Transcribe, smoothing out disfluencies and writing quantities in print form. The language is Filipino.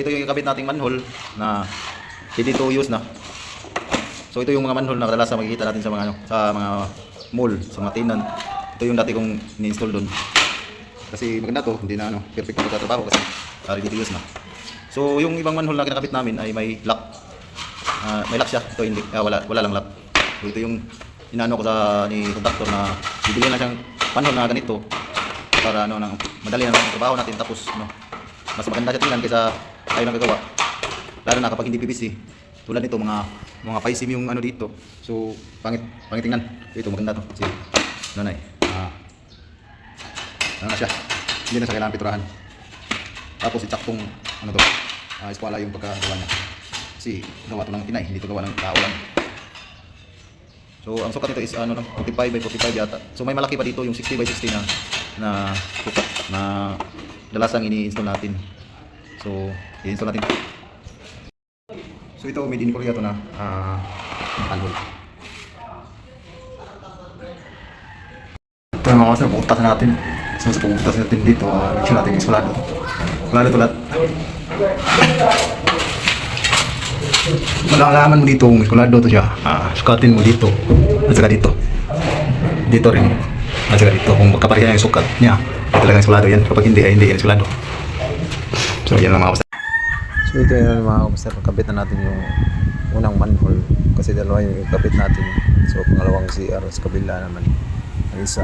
Ito yung ikabit nating manhole na ready to use na. So ito yung mga manhole na kadalasan makikita natin sa mga sa mga mall, sa mga tindahan. Ito yung dati kong ni-install doon. Kasi maganda to, hindi na perfect na pagtatrabaho kasi ready to use na. So yung ibang manhole na kinakabit namin ay may lock. May lock siya. Ito hindi, wala lang lock. So ito yung inaano ko sa ni conductor na bibili na siyang manhole na ganito para nang madali na ang trabaho natin, tapos mas maganda siya tingnan kaysa tayo nagagawa, lalo na kapag hindi PVC tulad nito, mga paisim yung dito, so pangit tingnan. Ito maganda to kasi nanay na siya, hindi na siya kailangan piturahan, tapos itsaktong to, eskwala yung pagkagawa niya kasi gawa to ng tinay, hindi to gawa ng tao lang. So ang sukat nito is 45 by 45 yata. So may malaki pa dito yung 60 by 60 na sukat na dalasang ini-install natin. So i-install natin. So ito made in Korea to na manhole. Ito yung mga kasar, butas natin. So sa pagbutas natin dito, make sure natin isolado. Isolado to lahat. Malalaman mo dito kung iskulado to siya, sukatin mo dito at saka dito rin at saka dito kung magkapareha yung sukat niya, talagang iskulado yan. Kapag hindi ay hindi yan iskulado. So yan lang mga kapasar. So ito yung mga kapasar, kabit na natin yung unang manhole kasi dalawa yung kabit natin. So pangalawang CR sa kabila naman ang isa.